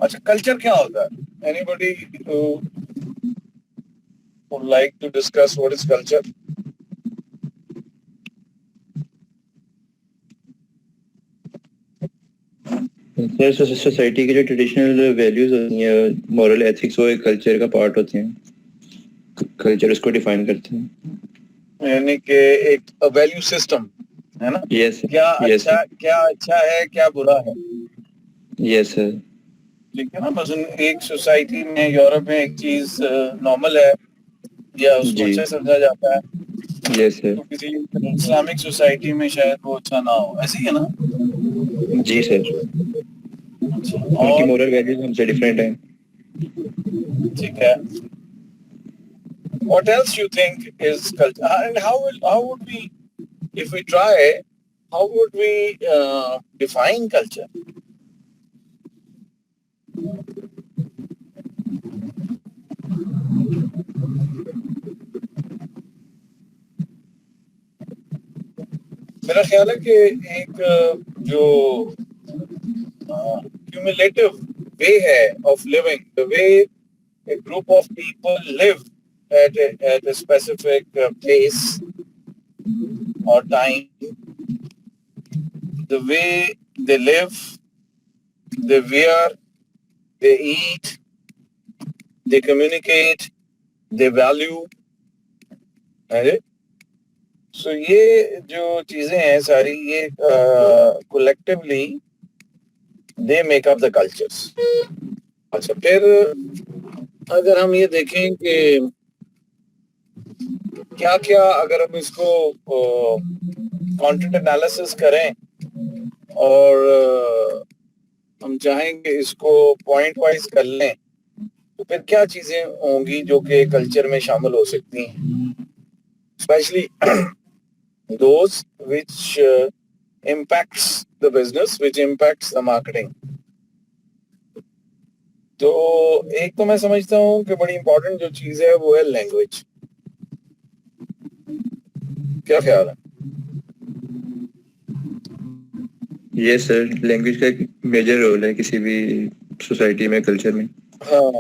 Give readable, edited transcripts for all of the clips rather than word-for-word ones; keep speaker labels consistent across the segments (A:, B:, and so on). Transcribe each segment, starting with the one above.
A: अच्छा, कल्चर क्या होता है? Anybody would like to discuss what is culture?
B: Sir society की जो ट्रेडिशनल वैल्यूज होती हैं, मॉरल एथिक्स, वो एक कल्चर का पार्ट होते हैं। कल्चर उसको डिफाइन करते हैं।
A: यानी कि एक वैल्यू सिस्टम है ना?
B: यस
A: क्या
B: यस
A: अच्छा है, क्या बुरा है।
B: Yes sir.
A: ठीक है ना? बस एक सोसाइटी में, यूरोप में एक चीज नॉर्मल है या उसको
B: जी
A: अच्छा समझा जाता है,
B: यस सर।
A: तो किसी इस्लामिक सोसाइटी में शायद वो अच्छा ना हो, ऐसे ही है ना?
B: जी सर।
A: अच्छा,
B: उनकी
A: और
B: मॉरल वैल्यूज हमसे डिफरेंट हैं।
A: ठीक है, what else you think is culture, and how would we, if we try, how would we define culture? मेरा ख्याल है कि एक जो cumulative way है of living, the way a group of people live at a specific place or time, the way they live, they wear, they eat, they communicate, they value, है। So ये जो चीजें हैं सारी, ये collectively they make up the cultures. अच्छा, फिर अगर हम ये देखें कि क्या क्या, अगर हम इसको कंटेंट एनालिसिस करें और हम चाहेंगे इसको पॉइंट वाइज कर लें, तो फिर क्या चीजें होंगी जो कि कल्चर में शामिल हो सकती हैं, specially those which impacts the business, which impacts the marketing. तो एक तो मैं समझता हूँ कि बड़ी इंपॉर्टेंट जो चीज है वो है लैंग्वेज। क्या ख्याल है?
B: यस सर, लैंग्वेज का एक मेजर रोल है किसी भी सोसाइटी में, कल्चर में।
A: हाँ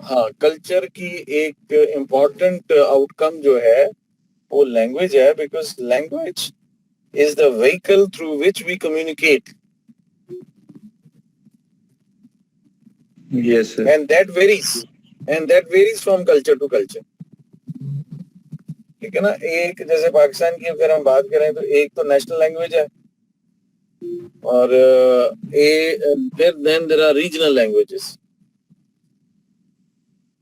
A: हाँ, कल्चर की एक इम्पोर्टेंट आउटकम जो है वो लैंग्वेज है, because language is the vehicle through which we communicate.
B: Yes sir.
A: And that varies from culture to culture. ठीक है ना? एक जैसे पाकिस्तान की अगर हम बात करें तो एक तो नेशनल लैंग्वेज है, और then there are regional languages.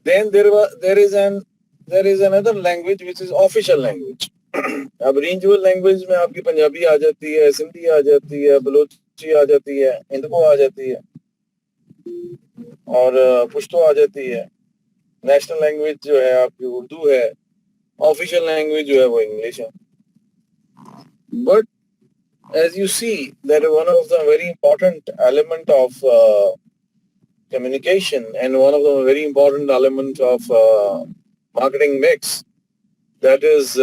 A: Then there is another language which is official language. अब रीजनल लैंग्वेज में आपकी पंजाबी आ जाती है, सिंधी आ जाती है, बलोची आ जाती है, हिंदको आ जाती है, और पुश्तो आ जाती है। नेशनल लैंग्वेज जो है आपकी उर्दू है, ऑफिशियल लैंग्वेज जो है वो इंग्लिश है। But as you see, that is one of the very important element of communication, and one of the very important elements of marketing mix, that is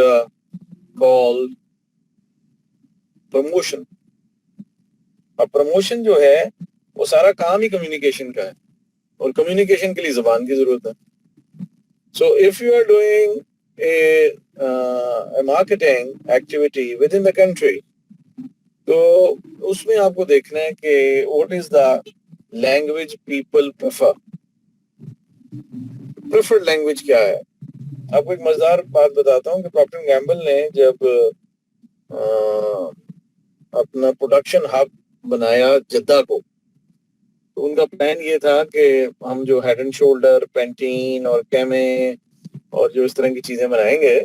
A: called promotion. अब promotion जो है वो सारा काम ही कम्युनिकेशन का है, और कम्युनिकेशन के लिए जुबान की जरूरत है। So if you are doing a marketing activity within the country, तो उसमें आपको देखना है कि what is the language people prefer. Preferred language क्या है? आपको एक मजेदार बात बताता हूँ कि प्रॉक्टर एंड गैम्बल ने जब अपना प्रोडक्शन हब बनाया जद्दा को, तो उनका प्लान ये था कि हम जो हेड एंड शोल्डर, पेंटीन और कैमे और जो इस तरह की चीजें बनाएंगे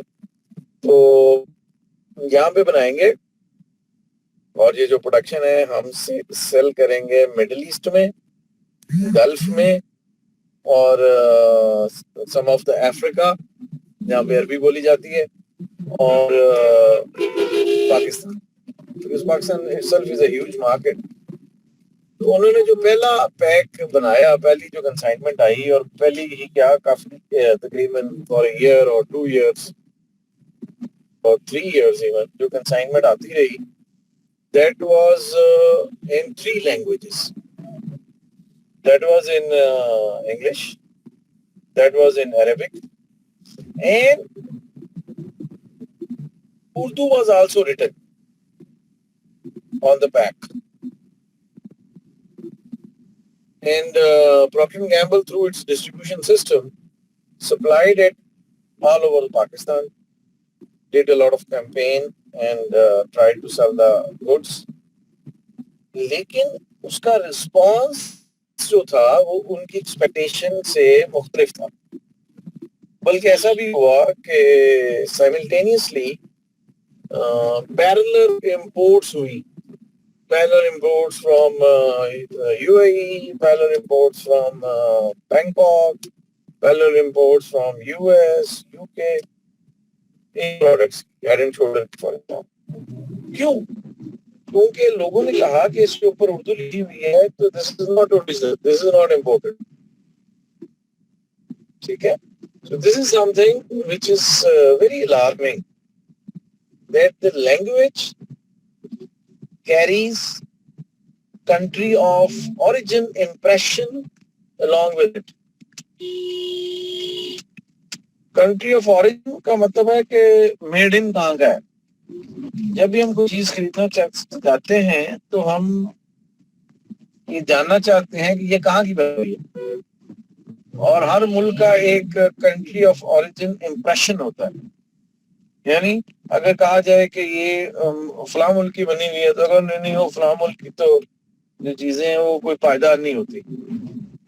A: तो यहाँ पे बनाएंगे, और ये जो प्रोडक्शन है हम सेल करेंगे मिडिल ईस्ट में, गल्फ में, और सम ऑफ द अफ्रीका जहाँ पे अरबी बोली जाती है, और Pakistan, because Pakistan itself is a huge market. तो उन्होंने जो पहला पैक बनाया, पहली जो कंसाइनमेंट आई, और पहली ही क्या काफी तकरीबन फॉर अ ईयर और 2 years और 3 years इवन जो कंसाइनमेंट आती रही, that was in 3 languages. that was in English, that was in Arabic, and Urdu was also written on the back. And Procter & Gamble, through its distribution system, supplied it all over Pakistan, did a lot of campaign and tried to sell the goods. लेकिन उसका response जो था वो उनकी expectation से मुख्तलिफ था. बल्कि ऐसा भी हुआ कि साइमल्टेनियसली पैरेलल इंपोर्ट्स हुई. Parallel imports from UAE, parallel imports from Bangkok, parallel imports from US, UK, in products, Head and Shoulder for example. क्यों? क्योंकि लोगों ने कहा कि इसके ऊपर उर्दू लिखी हुई है, तो this is not original, this is not imported. ठीक है? So this is something which is very alarming, that the language carries country of origin impression along with it. Country of origin का मतलब है कि made in कहाँ का है. जब भी हम कोई चीज खरीदना चाहते हैं तो हम ये जानना चाहते हैं कि ये कहाँ की बनी हुई है, और हर मुल्क का एक कंट्री ऑफ ओरिजिन इम्प्रेशन होता है. यानी अगर कहा जाए कि ये फलां मुल्क की बनी हुई है, तो अगर नहीं हो फलां मुल्क की, तो जो चीजें हैं वो कोई पायदार नहीं होती.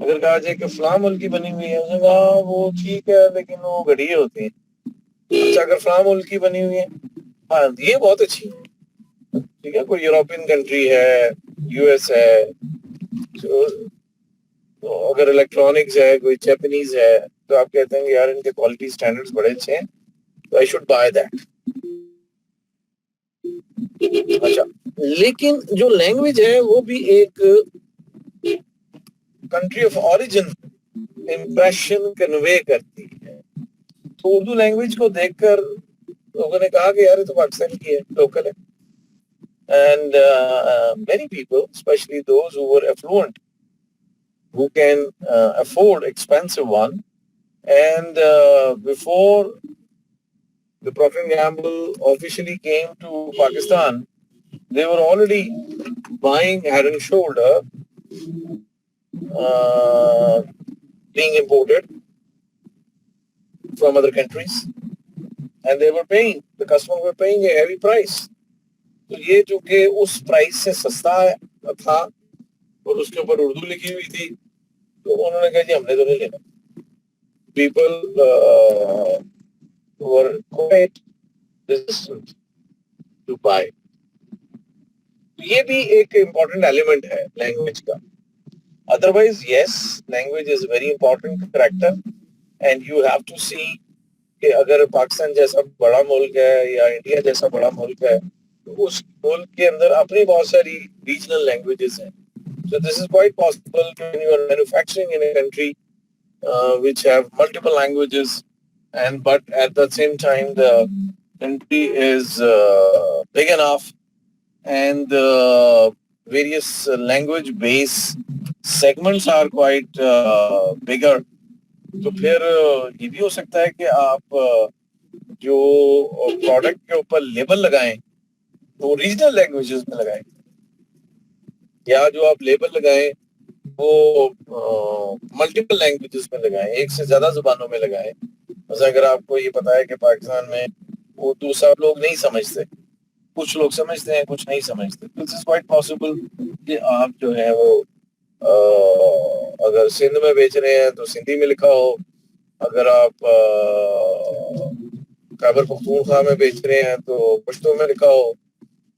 A: अगर कहा जाए कि फलां मुल्क की बनी हुई है, वो ठीक है लेकिन वो घटिया होती है. अच्छा, अगर फलां मुल्क की बनी हुई है, हाँ ये बहुत अच्छी है. ठीक है, कोई यूरोपियन कंट्री है, यूएस है, तो अगर इलेक्ट्रॉनिक्स है, कोई जापानीज है, तो आप कहते हैं यार इनके क्वालिटी स्टैंडर्ड्स बड़े अच्छे हैं, तो आई शुड बाय दैट. अच्छा, लेकिन जो लैंग्वेज है वो भी एक country of origin impression convey करती है. तो उर्दू लैंग्वेज को देखकर लोगों ने कहा कि यार ये तो पाकिस्तान की है, लोकल है. And many people, especially those who were affluent, who can afford expensive one, and before the Procter & Gamble officially came to Pakistan, they were already buying Head and Shoulder being imported from other countries, and they were paying, the customers were paying a heavy price. तो ये जो कि उस price से सस्ता था और उसके ऊपर उर्दू लिखी हुई थी, तो उन्होंने कहा जी हमने तो नहीं लेना. People were quite resistant to buy. ये भी एक important element है language का. Otherwise, yes, language is very important character, and you have to see कि अगर पाकिस्तान जैसा बड़ा मुल्क है या इंडिया जैसा बड़ा मुल्क है, तो उस मुल्क के अंदर अपनी बहुत सारी regional languages हैं. So this is quite possible when you are manufacturing in a country which have multiple languages, and but at the same time the country is big enough and the various language base segments are quite bigger. तो फिर ये भी हो सकता है कि आप जो प्रोडक्ट के ऊपर लेबल लगाएं तो रीजनल लैंग्वेजेस में लगाएं, या जो आप लेबल लगाएं वो मल्टीपल लैंग्वेजेस में लगाएं, एक से ज्यादा जुबानों में लगाएं. जैसे अगर आपको ये पता है कि पाकिस्तान में उर्दू सब लोग नहीं समझते, कुछ लोग समझते हैं, कुछ नहीं समझते, दिस इज क्वाइट पॉसिबल कि आप जो है वो अगर सिंध में बेच रहे हैं तो सिंधी में लिखा हो, अगर आप खैबर पख्तूनख्वा में बेच रहे हैं तो पश्तो में लिखा हो,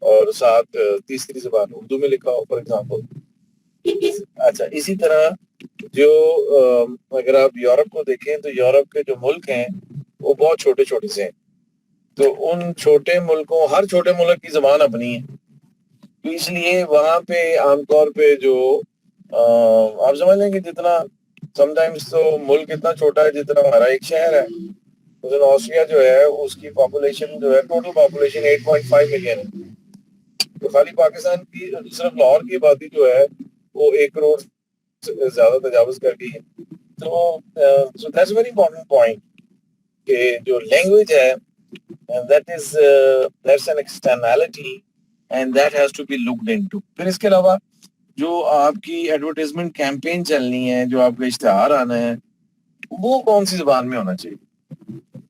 A: और साथ तीसरी जुबान उर्दू में लिखा हो, फॉर एग्जाम्पल. अच्छा, इसी तरह जो अगर आप यूरोप को देखें तो यूरोप के जो मुल्क हैं वो बहुत छोटे छोटे से हैं. तो उन छोटे मुल्कों, हर छोटे मुल्क की ज़बान अपनी है, तो इसलिए वहाँ पे आमतौर पे जो आप समझ लें कि जितना समटाइम्स तो मुल्क इतना छोटा है जितना हमारा एक शहर है. तो ऑस्ट्रिया जो है उसकी पॉपुलेशन जो है, टोटल पॉपुलेशन 8.5 मिलियन है. तो खाली पाकिस्तान की सिर्फ लाहौर की आबादी जो है वो 1 करोड़ ज्यादा तजावुज कर गई है। तो so that's a very important point कि जो लैंग्वेज है that's an externality and that has to be looked into। फिर इसके अलावा जो आपकी एडवर्टाइजमेंट कैंपेन चलनी है, जो आपका इश्तिहार आना है, वो कौन सी जबान में होना चाहिए।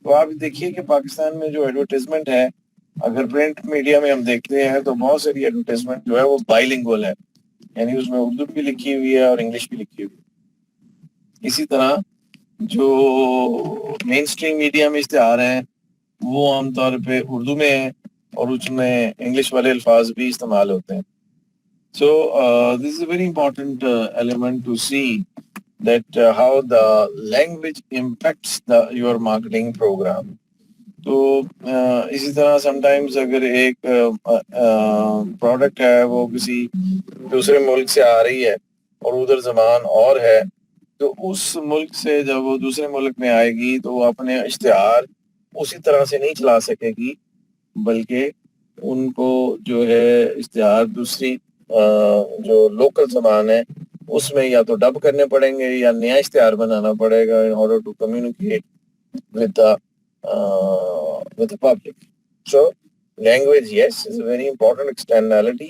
A: तो आप देखिए कि पाकिस्तान में जो एडवर्टाइजमेंट है, अगर प्रिंट मीडिया में हम देखते हैं तो बहुत सारी एडवर्टाइजमेंट जो है वो बाइलिंगुअल है, यानी उसमें उर्दू भी लिखी हुई है और इंग्लिश भी लिखी हुई है। इसी तरह जो मेन स्ट्रीम मीडिया में इश्तिहार हैं वो आमतौर पे उर्दू में है और उसमें इंग्लिश वाले अल्फाज भी इस्तेमाल होते हैं। So this is a very important element to see that how the language impacts your marketing program। तो इसी तरह समटाइम्स अगर एक प्रोडक्ट है वो किसी दूसरे मुल्क से आ रही है और उधर ज़बान और है, तो उस मुल्क से जब वो दूसरे मुल्क में आएगी तो वो अपने इश्तिहार उसी तरह से नहीं चला सकेगी, बल्कि उनको जो है इश्तिहार दूसरी जो लोकल ज़बान है उसमें या तो डब करने पड़ेंगे या नया इश्तिहार बनाना पड़ेगा in order to communicate with the public। So language, yes, is a very important externality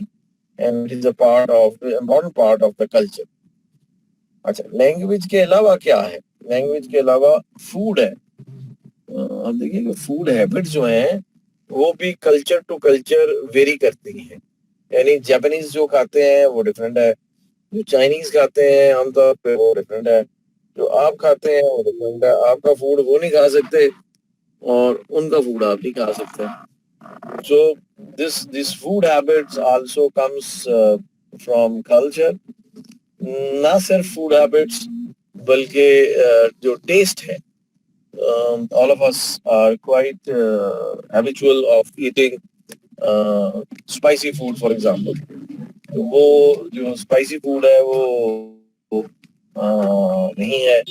A: and it is a important part of the culture। अच्छा, लैंग्वेज के अलावा क्या है? लैंग्वेज के अलावा फूड है। आप देखिए कि फूड हैबिट्स जो हैं वो भी कल्चर टू कल्चर वेरी करती हैं। यानी जापानीज जो खाते हैं वो डिफरेंट है, जो चाइनीज खाते हैं आमतौर पे वो डिफरेंट है, जो आप खाते हैं वो डिफरेंट है। आपका फूड वो नहीं खा सकते और उनका फूड आप नहीं खा सकते। So this food habits also comes from culture। ना सिर्फ फूड हैबिट्स बल्कि जो टेस्ट है, all of us are quite habitual of eating spicy food for example। तो वो जो स्पाइसी फूड है वो नहीं है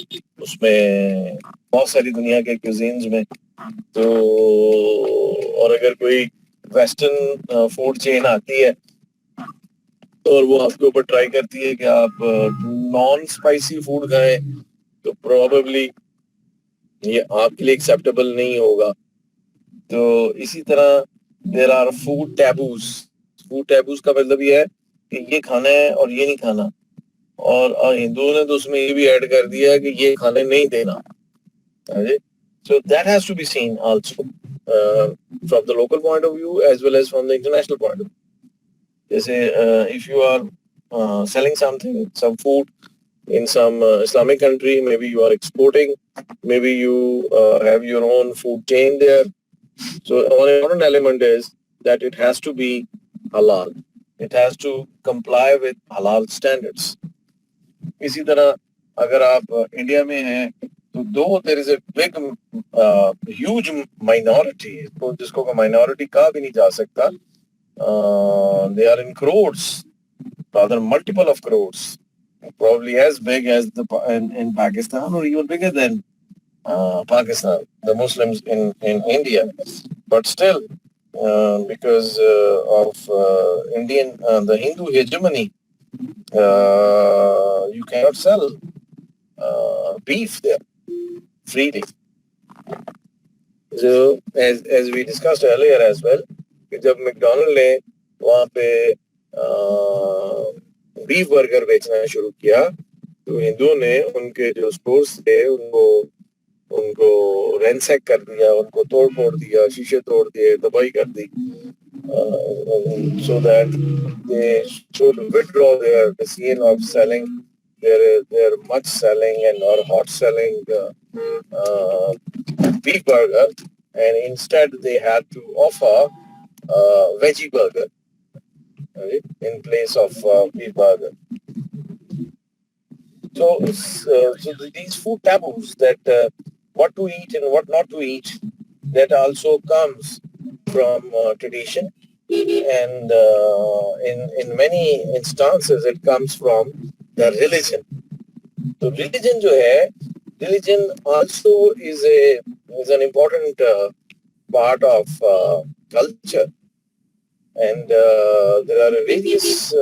A: उसमें बहुत सारी दुनिया के क्यूजीन्स में। तो और अगर कोई वेस्टर्न फूड चेन आती है और वो आपके ऊपर ट्राई करती है कि आप नॉन स्पाइसी फूड खाएं, तो प्रोबेबली ये आपके लिए एक्सेप्टेबल नहीं होगा। तो इसी तरह there are food taboos. Food taboos का मतलब ये है कि ये खाना है और ये नहीं खाना, और हिंदुओं ने तो उसमें ये भी ऐड कर दिया है कि ये खाने नहीं देना। So that has to be seen also from the local point of view as well as from the international point of view। जैसे if you are selling something, some food in some Islamic country, maybe you are exporting, maybe you have your own food chain there। So one important element is that it has to be halal. It has to comply with halal standards। इसी तरह अगर आप India में हैं तो दो there is a big huge minority, तो जिसको माइनॉरिटी कहा भी नहीं जा सकता, they are in crores, rather multiple of crores, probably as big as in Pakistan or even bigger than Pakistan, the Muslims in India। But still because of the Hindu hegemony, you cannot sell beef there freely। So as we discussed earlier as well, कि जब McDonald ने वहाँ पे beef burger बेचना शुरू किया तो हिंदुओं ने उनके जो स्टोर्स थे उनको रैंसैक कर दिया, उनको तोड़ फोड़ दिया, शीशे तोड़ दिए, तबाही कर दी, so that they should withdraw their decision of selling their much selling and or hot selling beef burger, and instead they had to offer veggie burger, right, in place of beef burger। So these food taboos, that what to eat and what not to eat, that also comes from tradition, and in many instances it comes from the religion। So religion जो है, religion also is an important part of culture, and there are various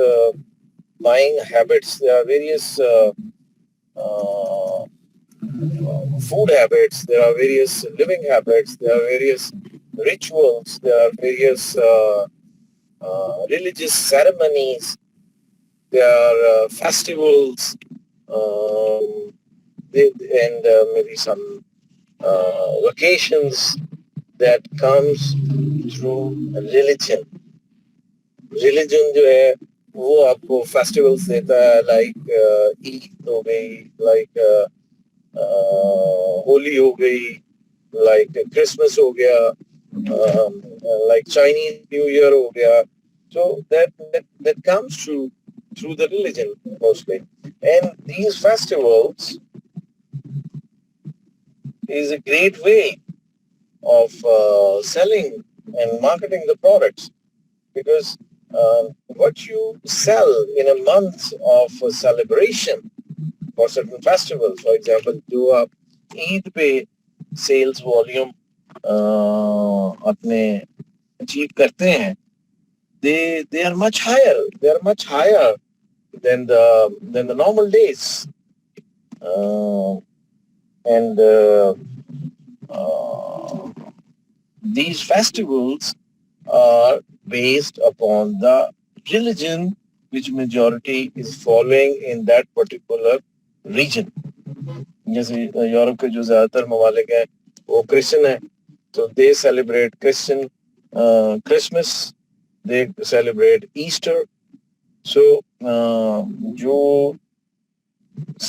A: buying habits. There are various uh, food habits. There are various living habits. There are various rituals. There are various religious ceremonies. There are festivals, um, and maybe some vacations that comes through religion. Religion जो है वो आपको festivals देता है like Eid हो गई like holy हो गई लाइक क्रिसमस हो गया लाइक चाइनीज न्यू ईयर हो गया so that comes through the religion mostly and these festivals is a great way of selling and marketing the products because what you sell in a month of celebration for certain festivals, for example, जो आप ईद पे sales volume अपने achieve करते हैं, they are much higher. They are much higher than the normal days, and these festivals are based upon the religion which majority is following in that particular region. जैसे Europe के जो ज्यादातर ममालिक हैं वो क्रिश्चियन है तो they celebrate Christian Christmas they celebrate Easter so जो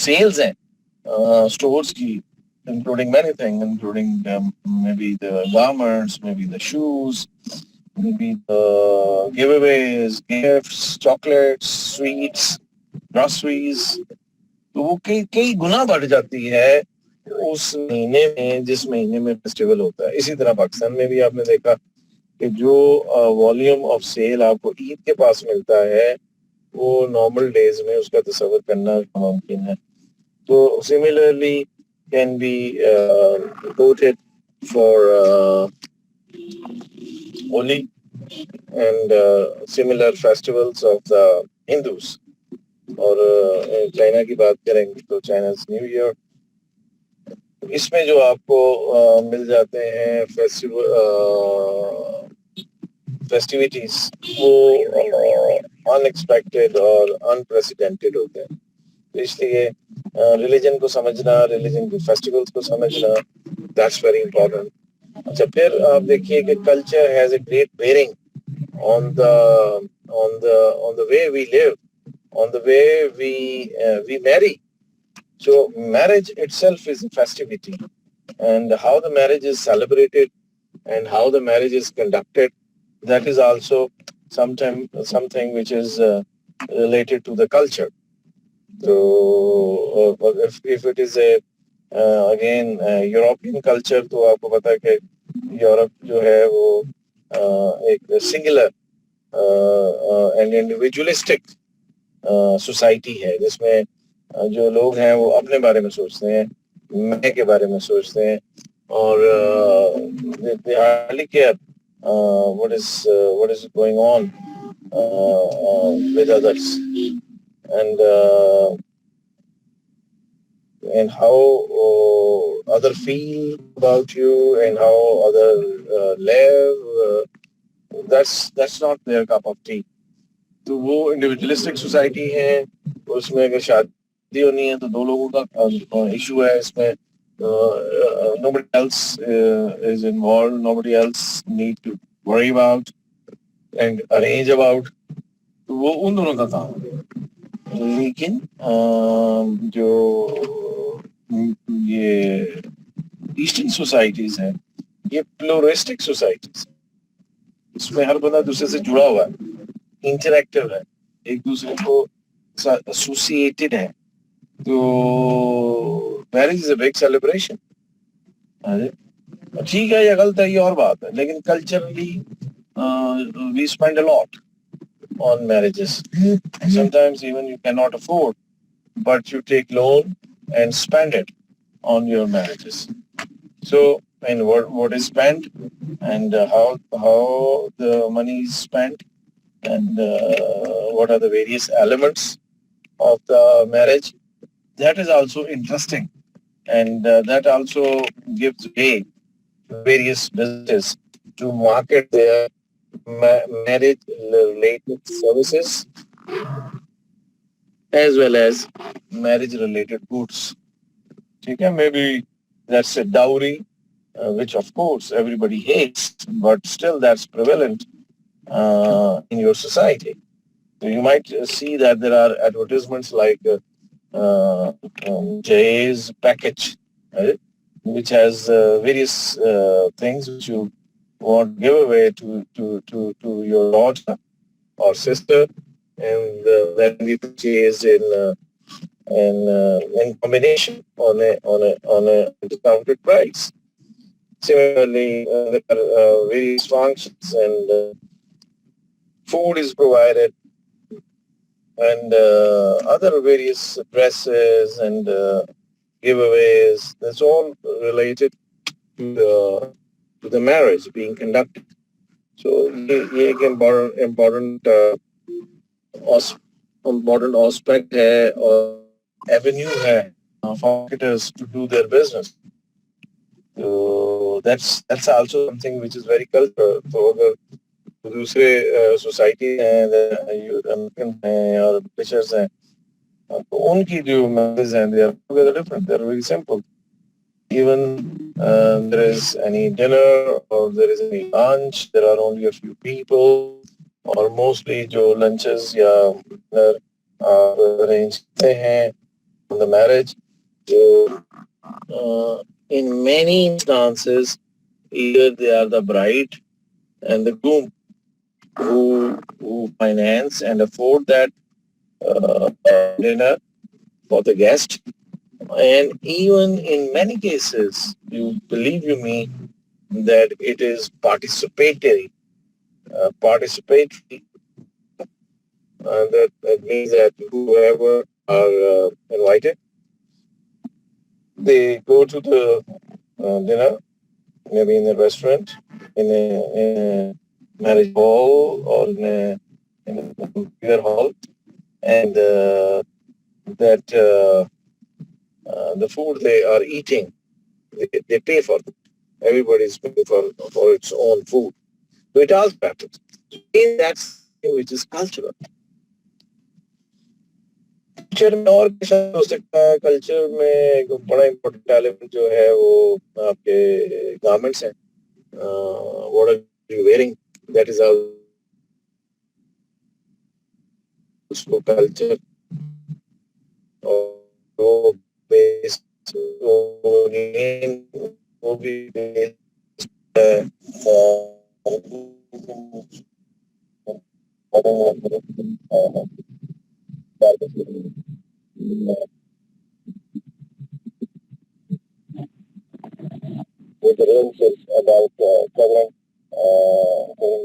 A: सेल्स हैं stores की including many things, including maybe the garments, maybe the shoes, maybe the giveaways, gifts, chocolates, sweets, groceries. तो वो कई कई गुना बढ़ जाती है उस महीने में जिस महीने में फेस्टिवल होता है. इसी तरह पाकिस्तान में भी आपने देखा कि जो वॉल्यूम ऑफ सेल आपको ईद के पास मिलता है वो नॉर्मल डेज में उसका तस्वर करना मुमकिन है. तो similarly can be quoted for Holi and similar festivals of the Hindus. और चाइना की बात करेंगे तो चाइना's न्यू ईयर. इसमें जो आपको मिल जाते हैं फेस्टिविटीज वो अनएक्सपेक्टेड और अनप्रेसिडेंटेड होते हैं. तो इसलिए रिलीजन को समझना, रिलीजन के फेस्टिवल्स को समझना, दैट्स वेरी इंपॉर्टेंट. अच्छा, फिर आप देखिए कि culture has a great bearing on the on the way we live, on the way we marry. So marriage itself is a festivity, and how the marriage is celebrated and how the marriage is conducted, that is also something which is related to the culture. So if it is a again European culture तो आपको पता है कि Europe जो है वो एक singular and individualistic society है जिसमें जो लोग हैं वो अपने बारे में सोचते हैं, मैं के बारे में सोचते हैं और they hardly care what is going on with others and how other feel about you and how other live. That's not their cup of tea. तो वो इंडिविजुअलिस्टिक सोसाइटी है, उसमें अगर शादी होनी है तो दो लोगों का इशू है. इसमें nobody else is involved, nobody else need to worry about and arrange about. तो वो उन दोनों का काम है. लेकिन जो ये ईस्टर्न सोसाइटीज हैं ये प्लूरिस्टिक सोसाइटीज, इसमें हर बंदा दूसरे से जुड़ा हुआ है, इंटरैक्टिव है, एक दूसरे को एसोसिएटेड है. तो marriage is a big celebration. ठीक है या गलत है ये और बात है, लेकिन culturally we spend a lot on marriages. Sometimes even you cannot afford, but you take loan and spend it on your marriages. So, and what is spent and how the money is spent and what are the various elements of the marriage. That is also interesting, and that also gives way to various businesses to market their marriage-related services as well as marriage-related goods. Okay, maybe that's a dowry, which of course everybody hates, but still that's prevalent in your society. So you might see that there are advertisements like Jay's package, right? Which has various things which you want to give away to your daughter or sister, and that can be purchased in combination on a discounted price. Similarly, there are various functions and food is provided and other various dresses and giveaways. That's all related to the marriage being conducted. So ये एक important aus- important aspect है और avenue है for marketers to do their business. So that's also something which is very cultural. तो अगर दूसरे society हैं American हैं और ब्रिटिशर्स हैं तो उनकी जो मैरिज हैं they are together different. They are very simple. Even there is any dinner or there is any lunch, there are only a few people, or mostly जो lunches या dinner arrange करते हैं on the marriage. So in many instances, either they are the bride and the groom who finance and afford that dinner for the guest. And even in many cases, you believe you me, that it is participatory. That means that whoever are invited, they go to the dinner, maybe in a restaurant, in a marriage hall, or in a bigger hall, and that the food they are eating, they pay for it. Everybody is paying for its own food. So it all matters. In that which is cultural. Culture में और क्या हो सकता है? Culture में एक बड़ा important element जो है वो आपके गारमेंट्स हैं. What are you wearing? That is also culture. और वो बेस वो भी base with the rules about covering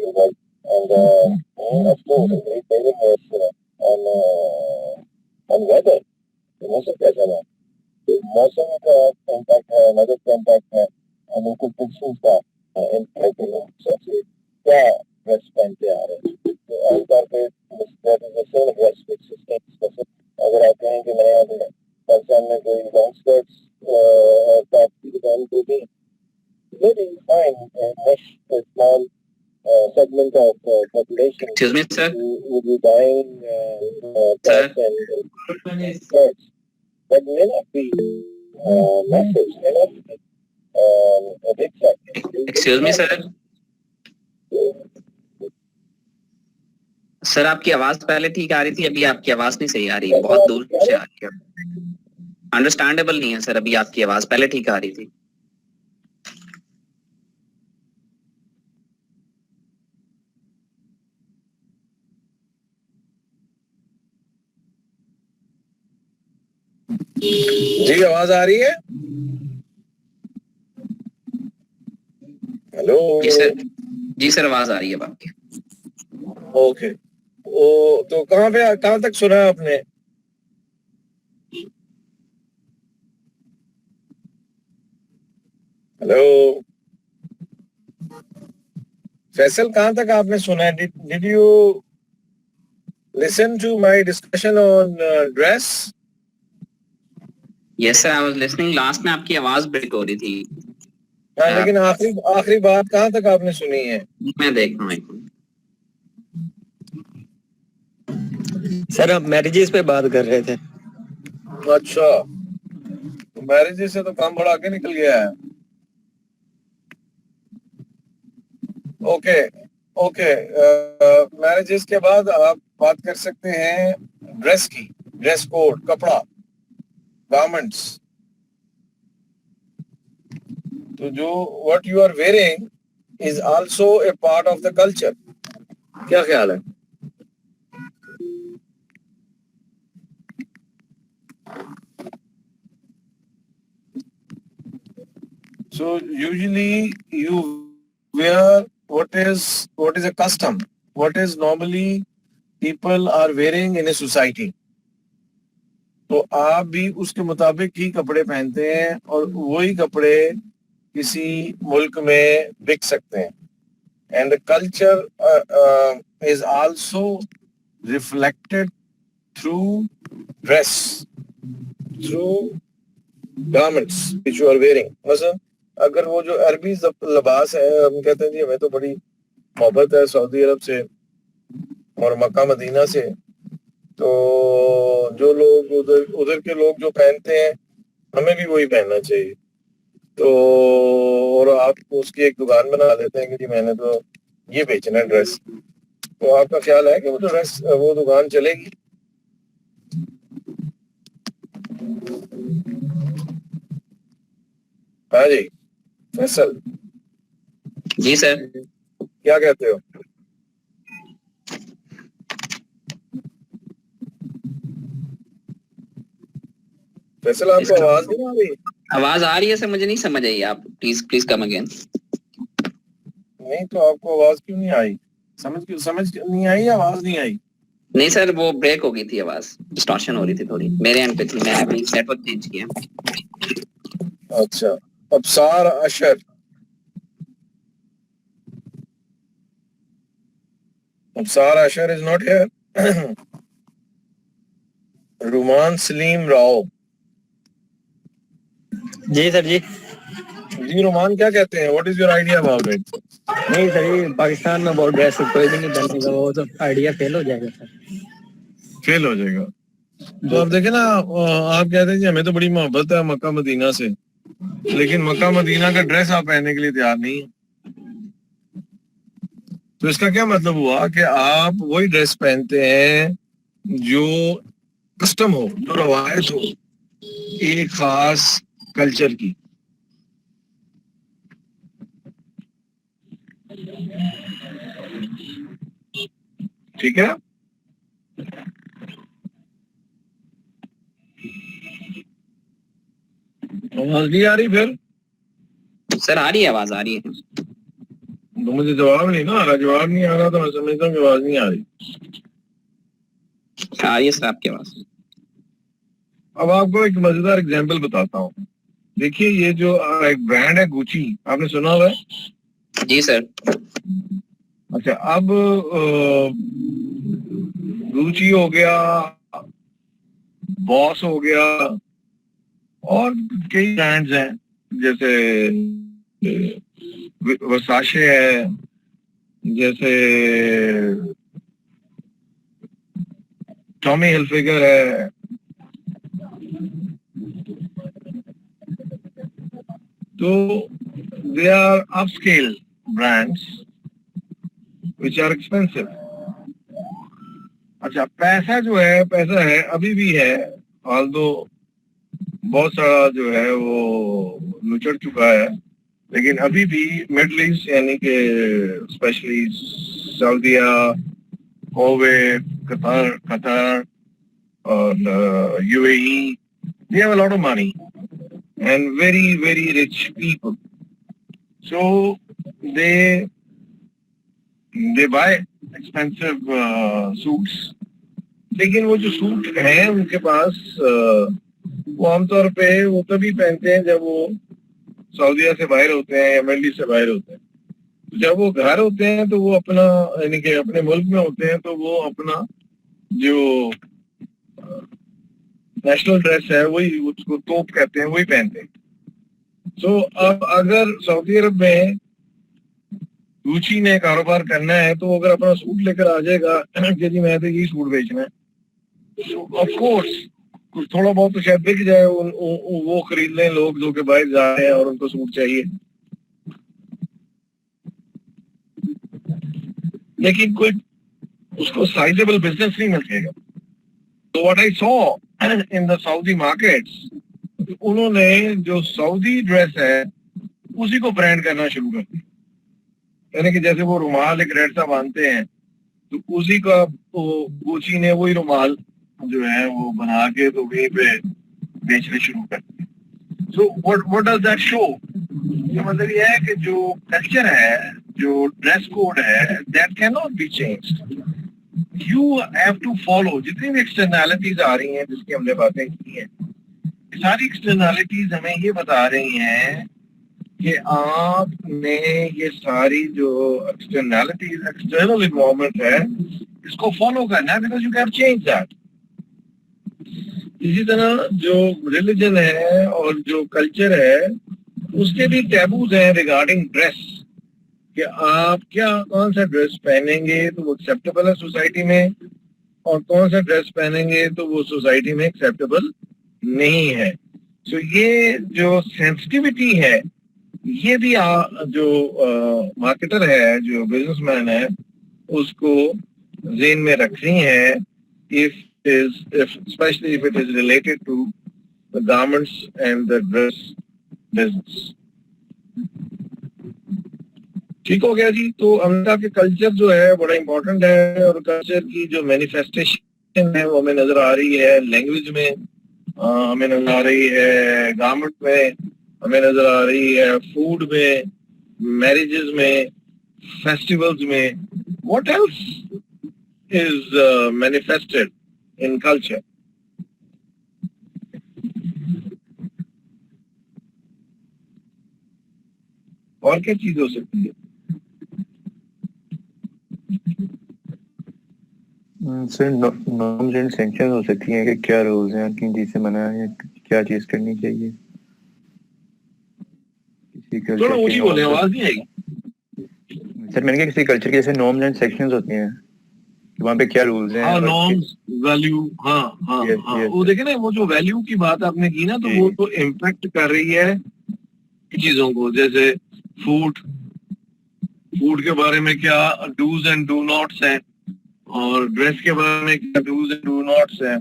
A: your work. And of course, it really was on weather. मौसम कैसा रहा? मौसम का इम्पैक्ट है, वेदर का इम्पैक्ट है, और लोकल प्रिडिक्शंस का इम्पैक्ट है. सबसे क्या ड्रेस पहनते आ रहे हैं? तो आमतौर पे सेम ड्रेस विच इज अगर आप कहें कि मैं पाकिस्तान में कोई लॉन्ग स्कर्ट्स टॉप की दुकान को भी maybe fine a small segment of population.
C: Excuse me, sir.
A: Who will be buying tops and skirts, but may not be massive, may not be a big factor.
C: Excuse me, sir. Sir आपकी आवाज पहले ठीक आ रही थी, अभी आपकी आवाज नहीं सही आ रही है, बहुत दूर से आ रही है. अंडरस्टैंडेबल नहीं है सर, अभी आपकी आवाज पहले ठीक आ रही थी.
A: जी आवाज आ रही है? हेलो
C: जी सर आवाज आ रही है आपकी.
A: ओके. ओ तो कहाँ तक सुना आपने? हेलो फैसल, कहाँ तक आपने सुना है? Did you listen to my discussion on dress?
C: Yes sir, I was listening. Last में आपकी आवाज ब्रेक हो रही थी।
A: हाँ, लेकिन आखिरी बात कहाँ तक आपने सुनी है?
C: मैं देख रहा हूँ एक मिनट।
D: सर आप मैरिजेस पे बात कर रहे थे।
A: अच्छा, मैरिज से तो काम बड़ा आगे निकल गया है। ओके ओके, मैरिजेस के बाद आप बात कर सकते हैं ड्रेस की, ड्रेस कोड, कपड़ा, गारमेंट्स। तो जो what you are wearing is also a part of the culture. क्या ख्याल है? So usually you wear what is a custom, what is normally people are wearing in a society. तो आप भी उसके मुताबिक ही कपड़े पहनते हैं और वही कपड़े किसी मुल्क में बिक सकते हैं। And the culture is also reflected through dress, through garments which you are wearing. मतलब अगर वो जो अरबी लिबास है, हम कहते हैं जी हमें तो बड़ी मोहब्बत है सऊदी अरब से और मक्का मदीना से, तो जो लोग उधर के लोग जो पहनते हैं हमें भी वही पहनना चाहिए। तो और आप उसकी एक दुकान बना लेते हैं कि जी मैंने तो ये बेचना है ड्रेस, तो आपका ख्याल है कि वो ड्रेस वो दुकान चलेगी? हाँ जी फैसल
C: जी सर।
A: क्या कहते हो? फैसल आपको आवाज नहीं आ रही?
C: आवाज आ रही है सर, मुझे नहीं समझ आई। आप प्लीज कम अगेन।
A: नहीं तो आपको आवाज क्यों नहीं आई? समझ नहीं आई या आवाज नहीं आई?
C: नहीं सर, वो ब्रेक हो गई थी, आवाज डिस्टॉर्शन हो रही थी थोड़ी मेरे एंड पे थी। मैंने अभी नेटवर्क चेंज किया।
A: अच्छा, Absar Ashar, Absar Ashar is not here. Ruman Saleem Rao.
D: जी सर जी।
A: जी रुमान क्या कहते हैं? What is your idea about it?
D: नहीं सर, ये पाकिस्तान में बहुत ड्रेस कोई भी नहीं पहनेगा, वो तो आइडिया फेल हो जाएगा सर।
A: फेल हो जाएगा। तो आप देखें ना, आप कहते हैं जी हमें तो बड़ी मोहब्बत है मक्का मदीना से, लेकिन मक्का मदीना का ड्रेस आप पहनने के लिए तैयार नहीं है। तो इसका क्या मतलब हुआ कि आप वही ड्रेस पहनते हैं जो कस्टम हो, जो रवायत हो एक खास कल्चर की। ठीक है, आवाज नहीं आ रही? फिर
C: सर आ रही है, आवाज आ रही है।
A: तो मुझे जवाब नहीं ना आ रहा, जवाब नहीं आ रहा तो मैं समझता हूँ कि आवाज नहीं आ रही।
C: आ रही है सर आपकी आवाज।
A: अब आपको एक मजेदार एग्जांपल बताता हूँ। देखिए ये जो एक ब्रांड है गुची, आपने सुना हुआ है?
C: जी सर।
A: अच्छा, अब गुची हो गया, बॉस हो गया, और कई ब्रांड्स हैं जैसे वर्साचे है, जैसे टॉमी हिलफिगर है। तो they are upscale brands which are expensive. अच्छा, पैसा जो है, पैसा है अभी भी है, ऑल्दो बहुत सारा जो है वो नुचड़ चुका है, लेकिन अभी भी मिडल ईस्ट यानी कि स्पेशली सऊदीया, कुवैत, कतर और UAE, they have a lot of money and very very rich people, so they buy expensive suits. लेकिन वो जो सूट हैं उनके पास वो आमतौर पे वो तभी पहनते हैं जब वो सऊदीया से बाहर होते हैं या मिडल ईस्ट से बाहर होते हैं। जब वो घर होते हैं तो वो अपना यानी कि अपने मुल्क में होते हैं तो वो अपना जो नेशनल ड्रेस है वही, उसको तोप कहते हैं, वही पहनते हैं। तो अब अगर सऊदी अरब में रुचि ने कारोबार करना है तो अगर अपना सूट लेकर आ जाएगा कि जी मैं तो यही सूट बेचना है, ऑफ कोर्स थोड़ा बहुत तो शायद बिक जाए, वो खरीद लें लोग जो कि बाहर जा रहे हैं और उनको सूट चाहिए, लेकिन कोई उसको साइजेबल बिजनेस नहीं मिल सकेगा। तो what I saw in the Saudi markets, उन्होंने जो सऊदी ड्रेस है उसी को ब्रांड करना शुरू कर दिया। यानी कि जैसे वो रुमाल एक रेड सा बांधते हैं तो उसी का गुची ने वही रुमाल जो है वो बना के तो वहीं पे बेचने शुरू कर दिए। So what does that show? ये मतलब ये है कि जो कल्चर है, जो ड्रेस कोड है, that can not be changed. You have to follow. जितनी भी एक्सटर्नैलिटीज आ रही हैं जिसकी हमने बातें की हैं, सारी एक्सटर्नैलिटीज हमें ये बता रही हैं कि आपने ये सारी जो एक्सटर्नैलिटीज, एक्सटर्नल इन्वायरमेंट है, इसको फॉलो करना है, because you can change that. इसी तरह जो रिलीजन है और जो कल्चर है उसके भी टैबूज हैं रिगार्डिंग ड्रेस, कि आप क्या कौन सा ड्रेस पहनेंगे तो वो एक्सेप्टेबल है सोसाइटी में, और कौन सा ड्रेस पहनेंगे तो वो सोसाइटी में एक्सेप्टेबल नहीं है। तो ये जो सेंसिटिविटी है, ये भी जो मार्केटर है, जो बिजनेसमैन है, उसको ज़हन में रखनी है, if especially if it is related to the garments and the dress business. ठीक हो गया जी। तो अमेरिका के कल्चर जो है बड़ा इंपॉर्टेंट है, और कल्चर की जो मैनिफेस्टेशन है वो हमें नजर आ रही है लैंग्वेज में, हमें नजर आ रही है गारमेंट में, हमें नजर आ रही है फूड में, मैरिजेस में, फेस्टिवल्स में। What else is manifested in culture? और क्या चीज हो सकती है?
B: सर नॉर्म्स एंड सैंक्शंस हो सकती हैं कि क्या रूल्स हैं कि जिससे मना है, क्या चीज करनी चाहिए किसी
A: थोड़ा
B: कल्चर
A: ऊंची
B: के
A: बोले,
B: नॉर्म्स।
A: आवाज नहीं आएगी।
B: सर मैंने कहा किसी कल्चर के जैसे नॉर्म्स एंड सेक्शंस होती हैं कि वहाँ पे क्या रूल्स हैं
A: हाँ,
B: और
A: नॉर्म्स, वैल्यू, हाँ हाँ
B: यस
A: हाँ,
B: यस
A: वो देखे ना, वो जो वैल्यू की बात आपने की ना, तो
B: जी
A: वो तो इम्पेक्ट कर रही है चीजों को। जैसे फूड, फूड के बारे में क्या डूज एंड डू नॉट्स हैं, और ड्रेस के बारे में क्या डूज एंड डू नॉट्स हैं।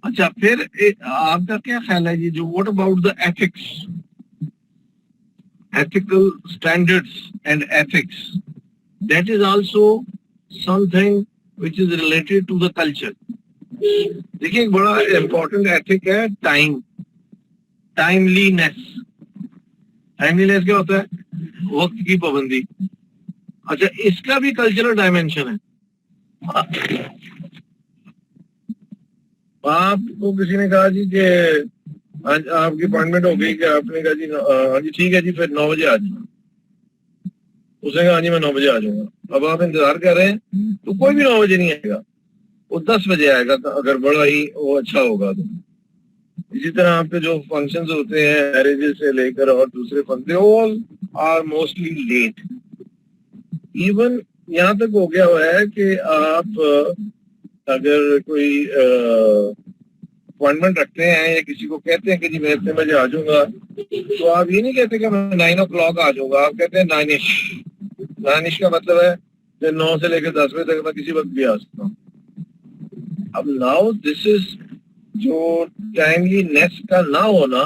A: अच्छा, फिर आपका क्या ख्याल है जी, जो what about the ethics, ethical standards and ethics, that is also something which is related to the culture. देखिए, एक बड़ा इंपॉर्टेंट एथिक है टाइम, टाइमलीनेस। टाइमलीनेस क्या होता है? वक्त की पाबंदी। अच्छा, इसका भी कल्चरल डायमेंशन है। आपको किसी ने कहा जी कि आज आपकी अपॉइंटमेंट हो गई, कि आपने कहा जी हाँ जी ठीक है जी, फिर 9 बजे आ जाओ। उसने कहा जी मैं 9 बजे आ जाऊंगा। अब आप इंतजार कर रहे हैं तो कोई भी 9 बजे नहीं आएगा, वो 10 बजे आएगा, अगर बड़ा ही वो अच्छा होगा तो। इसी तरह आपके जो फंक्शंस होते हैं मैरिजेस से लेकर और दूसरे function, all are mostly late. Even यहाँ तक हो गया हुआ है कि आप अगर कोई अपॉइंटमेंट रखते हैं या किसी को कहते हैं कि जी मैं इतने बजे आ जाऊंगा, तो आप ये नहीं कहते कि मैं 9 o'clock आ जाऊंगा, आप कहते हैं 9ish। 9ish का मतलब है कि 9 से लेकर 10 बजे तक मैं किसी वक्त भी आ सकता हूँ। अब नाउ दिस इज जो टाइमलीनेस का ना होना,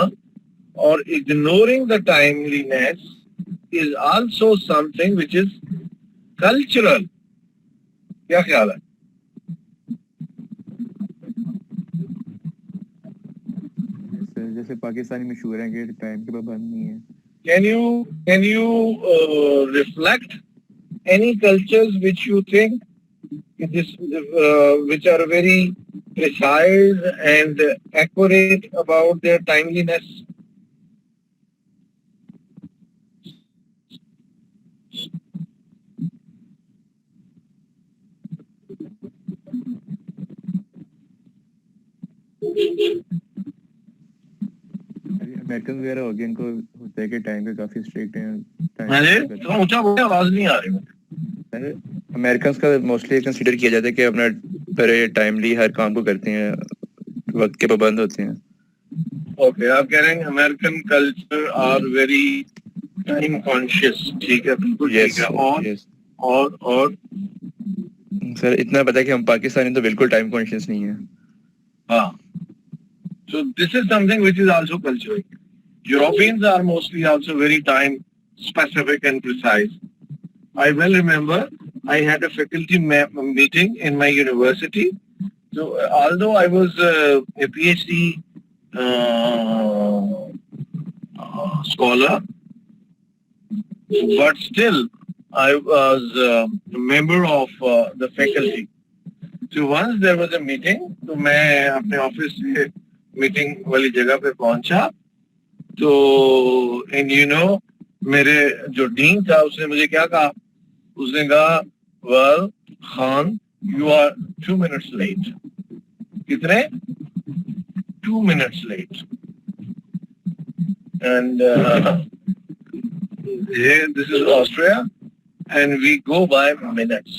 A: और ignoring the timeliness is also something which is cultural. क्या ख्याल है?
B: सर जैसे पाकिस्तानी मशहूर हैं कि टाइम के पाबंद नहीं है।
A: Can you reflect any cultures which you think which are very precise and accurate about their timeliness?
B: American वगैरह हो गए, इनको होता है कि टाइम पे काफी स्ट्रिक्ट हैं।
A: हाँ जी, तो ऊंचा बोले, आवाज नहीं आ रही।
B: अमेरिकन का मोस्टली कंसीडर किया जाता है कि अपना बड़े टाइमली हर काम को करते हैं, वक्त के पाबंद होते हैं।
A: ओके, आप कह रहे हैं American culture are very time conscious, ठीक है, बिल्कुल ठीक है। और
B: सर इतना पता है कि हम पाकिस्तानी तो बिल्कुल टाइम कॉन्शियस नहीं है।
A: हाँ, so this is something which is also cultural. Europeans are mostly also very time specific and precise. I well remember I had a faculty meeting in my university. So although I was a PhD scholar, but still I was a member of the faculty. So once there was a meeting, तो मैं अपने office से meeting वाली जगह पे पहुंचा, तो and you know मेरे जो डीन था उसने मुझे क्या कहा, उसने कहा well Khan you are 2 minutes late. कितने? 2 minutes late. And this is Austria and we go by minutes.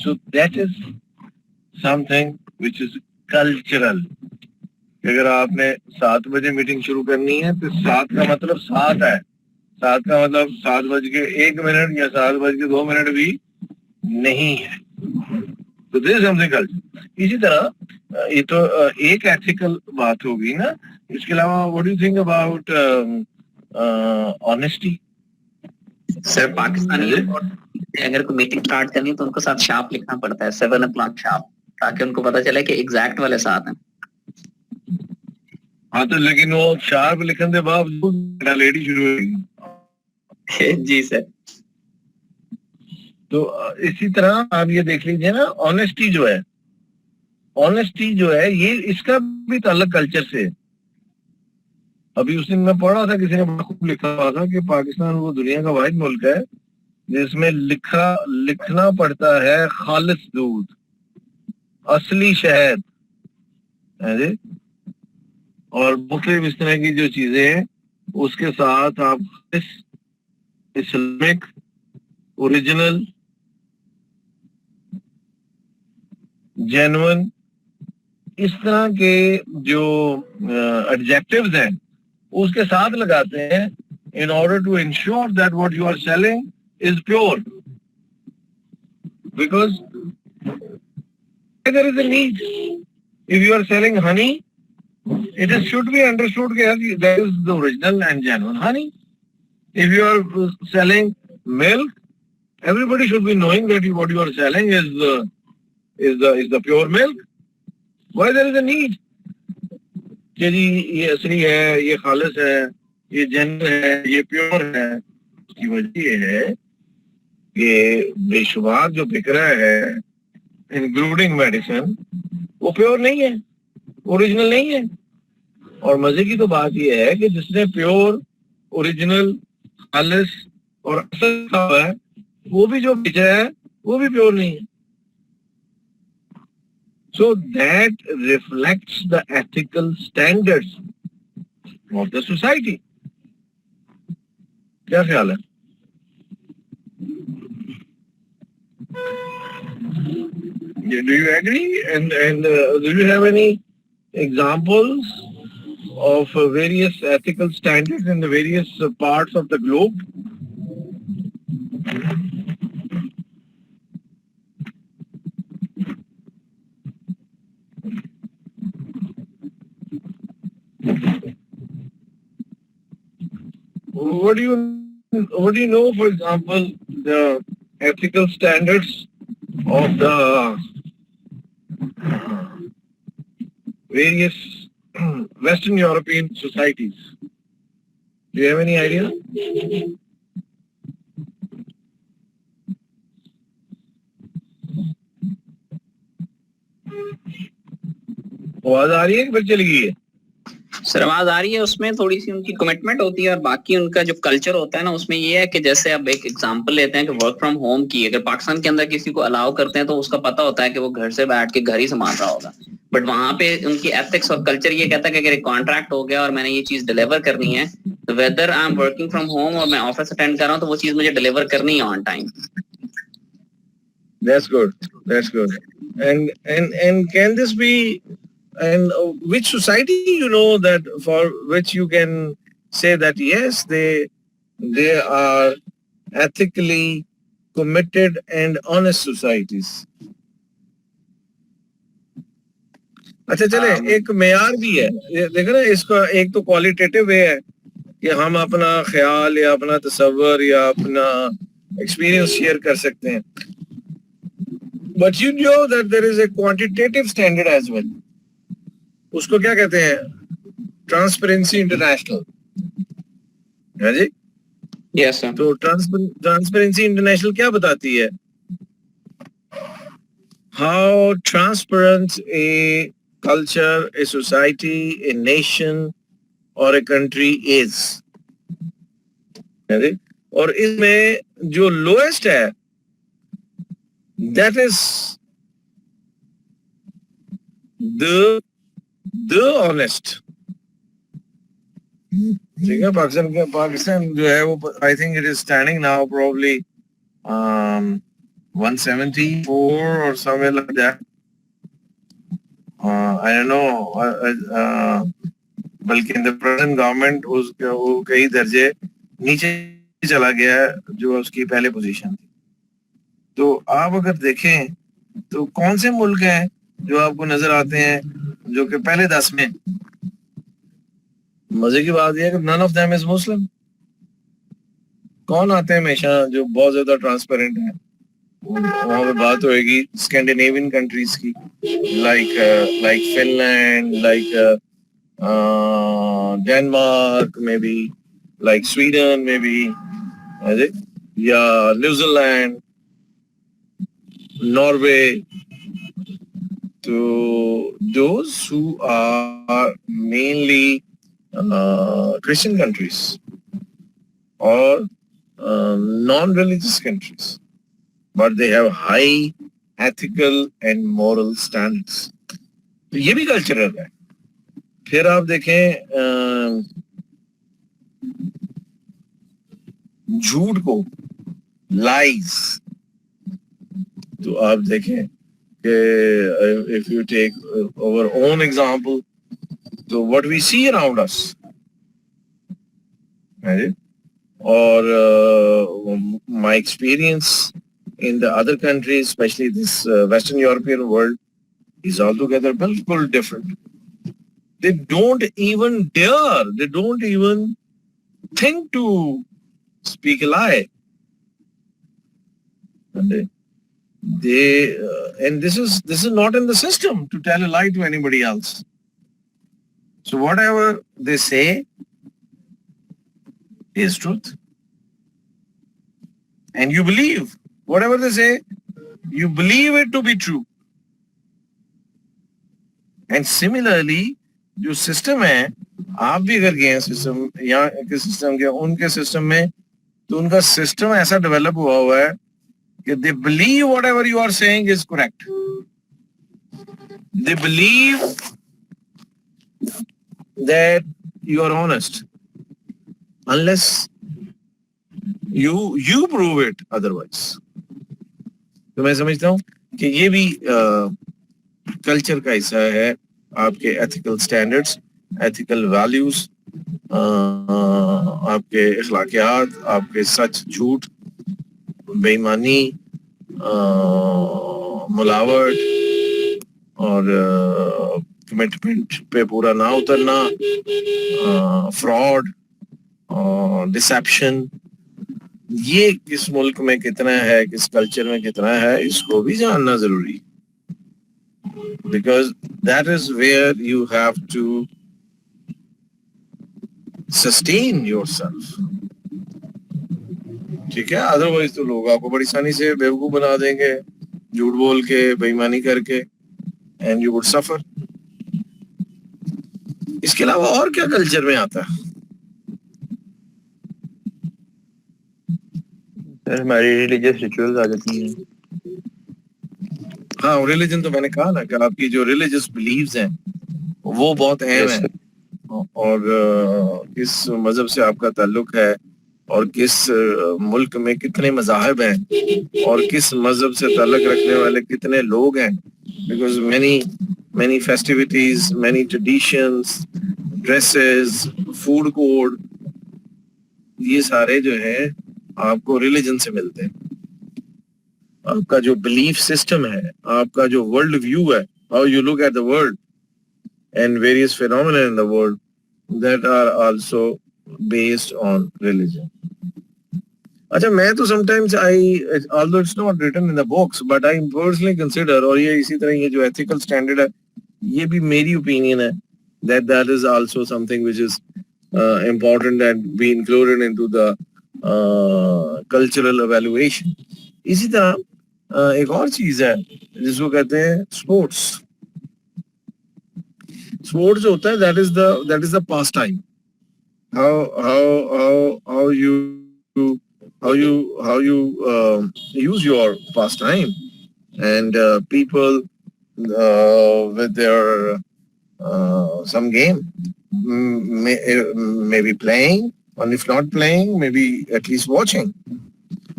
A: So that is something which is cultural. अगर आपने 7 बजे मीटिंग शुरू करनी है तो 7 का मतलब 7 है, 7 का मतलब 7:01 या 7:02 भी नहीं है। तो दिस इज समथिंग कल्चर। इसी तरह ये तो एक एथिकल बात होगी ना, इसके अलावा what do you think about honesty?
C: Sir Pakistani अगर कोई मीटिंग स्टार्ट करनी है तो उनको साथ शार्प लिखना पड़ता है, 7 o'clock शार्प, ताकि उनको पता चले कि एग्जैक्ट वाले साथ हैं।
A: हाँ, तो लेकिन वो शार्प लिखने के बावजूद लेडी शुरू होगी।
C: जी सर।
A: तो इसी तरह आप ये देख लीजिए ना, ऑनेस्टी जो है ये इसका भी ताल्लुक कल्चर से है। अभी उस दिन मैं पढ़ रहा था, किसी ने बड़ा खूब लिखा हुआ था कि पाकिस्तान वो दुनिया का वाहिद मुल्क है जिसमें लिखना पड़ता है खालिस दूध, असली शहद है जी, और मुख्तलिफ इस तरह की जो चीजें हैं उसके साथ आप इस्लामिक ओरिजिनल जेन्युइन इस तरह के जो एडजेक्टिव्स हैं उसके साथ लगाते हैं in order to ensure that what you are selling is pure, because there is a need. If you are selling honey, it should be understood that that is the original and genuine honey. If you are selling milk, everybody should be knowing that what you are selling is the pure milk. Why there is a need? कि जी ये असली है, ये खालिस है, ये genuine है, ये प्योर है। उसकी वजह ये है कि बेशुमार जो बिक रहा है इंक्लूडिंग मेडिसिन वो प्योर नहीं है, ओरिजिनल नहीं है। और मजे की तो बात ये है कि जिसने प्योर ओरिजिनल खालिस और असल कहा है वो भी जो बेचा है वो भी प्योर नहीं है। So that reflects the ethical standards of the society. क्या ख्याल है? Do you agree? And do you have any examples of various ethical standards in the various parts of the globe? What do you know, for example, the ethical standards of the various Western European societies? Do you have any idea? आवाज आ रही है कि फिर चली गई है?
C: Sir आवाज आ रही है? उसमें थोड़ी सी उनकी कमिटमेंट होती है और बाकी उनका जो कल्चर होता है ना उसमें ये है कि जैसे अब एक एग्जांपल लेते हैं कि वर्क फ्रॉम होम की अगर पाकिस्तान के अंदर किसी को अलाउ करते हैं तो उसका पता होता है कि वो घर से बैठ के घर ही संभाल रहा होगा, बट वहां पे उनकी एथिक्स और कल्चर ये कहता है कि अगर एक कॉन्ट्रैक्ट हो गया और मैंने ये चीज डिलीवर करनी है तो whether I am working from home और मैं ऑफिस अटेंड कर रहा हूँ तो वो चीज मुझे डिलीवर करनी है on time.
A: That's good. That's good. And can this be, and which society you know that for which you can say that yes they are ethically committed and honest societies? अच्छा चले एक मेयार भी है ये देखो ना, इसका एक तो क्वालिटेटिव वे है कि हम अपना ख्याल या अपना तसव्वुर या अपना एक्सपीरियंस शेयर कर सकते हैं, but you know that there is a quantitative standard as well. उसको क्या कहते हैं? ट्रांसपेरेंसी इंटरनेशनल है जी।
C: Yes sir.
A: तो ट्रांसपेरेंसी इंटरनेशनल क्या बताती है? How transparent a culture, a society, a nation or a country is. और इसमें जो lowest है that is the honest. ठीक है, पाकिस्तान जो है वो I think it is standing now probably 174 or somewhere like that. I don't know, बल्कि in the present government वो कई दर्जे नीचे चला गया है जो उसकी पहले पोजीशन थी। तो आप अगर देखें तो कौन से मुल्क हैं जो आपको नजर आते हैं जो कि पहले 10 में? मजे की बात यह है कि none of them is Muslim। कौन आते हैं हमेशा जो बहुत ज्यादा ट्रांसपेरेंट है? वहां पे बात होएगी स्कैंडिनेवियन कंट्रीज की, like Finland, like Denmark, may be like Sweden, may be या न्यूजीलैंड, नॉर्वे। तो those who are mainly Christian countries or non-religious countries, but they have high ethical and moral standards. तो ये भी cultural है। फिर आप देखें झूठ को, लाइज, तो आप देखें कि if you take our own example, तो what we see around us, right? Or my experience in the other countries, especially this Western European world, is altogether bilkul different. They don't even dare, they don't even think to speak a lie. And and this is not in the system to tell a lie to anybody else. So whatever they say is truth. And you believe whatever they say, you believe it to be true. And similarly, जो system है, आप भी अगर गए system यहाँ के system के उनके सिस्टम में, तो उनका सिस्टम ऐसा डेवलप हुआ है कि they believe whatever you are saying is correct. They believe that you are honest unless you prove it otherwise. तो मैं समझता हूँ कि ये भी कल्चर का हिस्सा है, आपके एथिकल स्टैंडर्ड्स, एथिकल वैल्यूज, आपके अखलाकियात, आपके सच झूठ, बेईमानी, मुलावट और कमिटमेंट पे पूरा ना उतरना, फ्रॉड और डिसेप्शन, ये किस मुल्क में कितना है, किस कल्चर में कितना है, इसको भी जानना जरूरी, because that is where you have to sustain yourself. ठीक है, अदरवाइज तो लोग आपको बड़ी आसानी से बेवकूफ बना देंगे, झूठ बोल के, बेईमानी करके, एंड यू वुड सफर। इसके अलावा और क्या कल्चर में आता है?
B: सर हमारी रिलीजियस रिचुअल्स आ जाती हैं।
A: हाँ, रिलीजन तो मैंने कहा ना कि आपकी जो रिलीजियस बिलीव्स हैं वो बहुत अहम
B: Yes,
A: है, और किस मजहब से आपका ताल्लुक है, और किस मुल्क में कितने मजाहब हैं, और किस मजहब से ताल्लुक रखने वाले कितने लोग हैं, because many festivities, many traditions, dresses, food code, ये सारे जो है आपको रिलीजन से मिलते हैं। आपका जो बिलीफ सिस्टम है, आपका जो वर्ल्ड व्यू है, how you look at the world and various phenomena in the world, that are also based on religion. अच्छा, मैं तो sometimes although it's not written in the books, but I personally consider, और ये इसी तरह ये जो ethical standard है, ये भी मेरी opinion है, that is also something which is important and be included into the cultural evaluation. इसी तरह एक और चीज है जिसको कहते हैं स्पोर्ट्स। स्पोर्ट्स जो होता है that is the pastime. How you use your pastime, and people with their some game, maybe playing, and if not playing, maybe at least watching.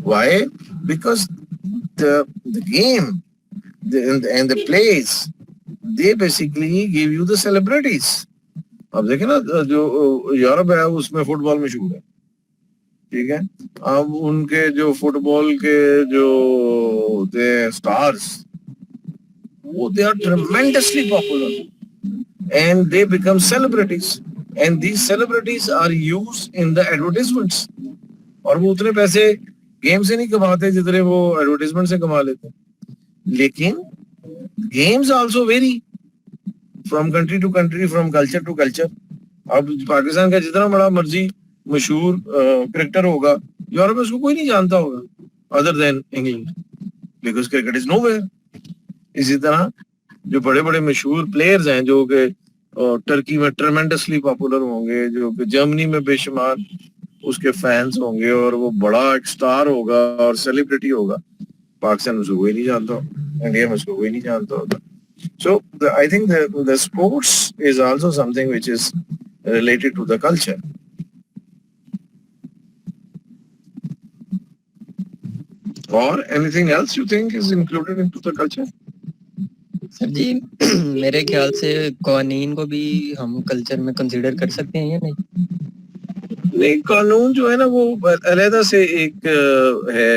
A: Why? Because the game and the plays, they basically give you the celebrities. अब देखें ना, जो Europe है उसमें football मशहूर है, ठीक है। अब उनके जो फुटबॉल के जो होते हैं स्टार्स, वो they are tremendously popular and they become celebrities, and these celebrities are used in the advertisements. और वो उतने पैसे गेम से नहीं कमाते जितने वो एडवर्टाइजमेंट से कमा लेते हैं। लेकिन games also very from country to country, from culture to culture. अब पाकिस्तान का जितना बड़ा मर्जी मशहूर क्रिकेटर होगा, यूरोप में उसको कोई नहीं जानता होगा other than England, because cricket is nowhere. इसी तरह जो बड़े बड़े मशहूर प्लेयर्स हैं जो कि टर्की में ट्रेमेंडसली पॉपुलर होंगे, जो कि जर्मनी में बेशुमार उसके फैंस होंगे, और वो बड़ा एक स्टार होगा और सेलिब्रिटी होगा, पाकिस्तान उसको कोई नहीं जानता, इंडिया में उसको कोई नहीं जानता होगा। So I think the sports is also something which is related to the culture. Or anything else you think is included into the culture?
D: Sir जी मेरे ख्याल से कानून को भी हम कल्चर में कंसीडर कर सकते हैं या नहीं?
A: नहीं, कानून जो है ना वो अलग से एक है,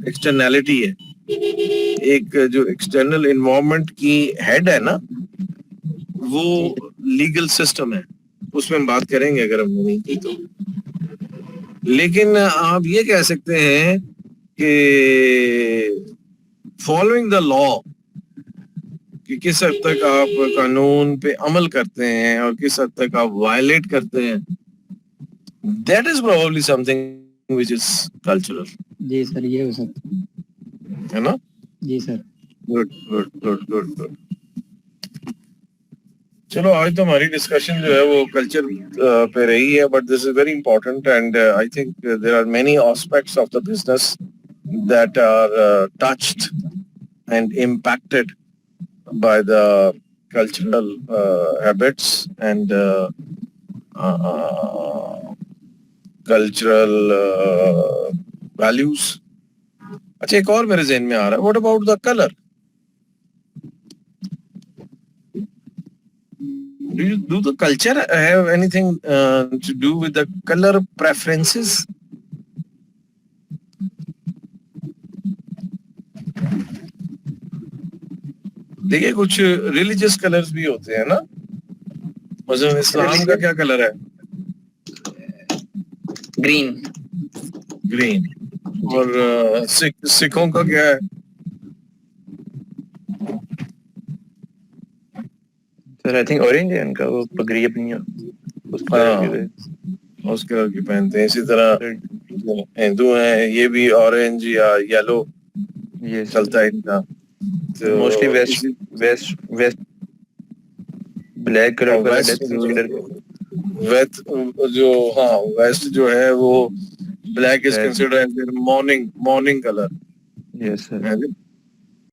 A: एक्सटर्नैलिटी है, एक जो एक्सटर्नल इन्वायरमेंट की हेड है ना, वो लीगल सिस्टम है, उसमें हम बात करेंगे अगर हम नहीं की तो। लेकिन आप ये कह सकते हैं कि फॉलोइंग द लॉ, कि किस हद तक आप कानून पे अमल करते हैं और किस हद तक आप वायलेट करते हैं, that is probably something which is cultural.
D: जी सर, ये हो सकता
A: है ना?
D: जी sir.
A: Good good good good good. चलो, आज तो हमारी डिस्कशन जो है वो कल्चर पे रही है, but this is very important, and I think there are many aspects of the business that are touched and impacted by the cultural habits and cultural values. अच्छा, एक और मेरे ज़हन में आ रहा है, what about the color? Do the culture have anything to do with the color preferences? देखिए, कुछ रिलीजियस कलर्स भी होते हैं ना, मतलब इस्लाम का क्या कलर है?
C: ग्रीन।
A: ग्रीन। और सिखों का क्या है?
B: सर आई थिंक ऑरेंज है इनका, वो पगड़ी अपनी उस
A: कलर की पहनते हैं। इसी तरह हिंदू हैं, ये भी ऑरेंज या येलो
B: ये
A: चलता है इनका।
B: मोस्टली वेस्ट ब्लैक कलर का
A: वेस्ट
B: डेथ कंसीडर
A: वेस्ट जो हाँ वेस्ट जो है वो black is
B: Black.
A: Considered as mourning colour
B: yes sir
A: है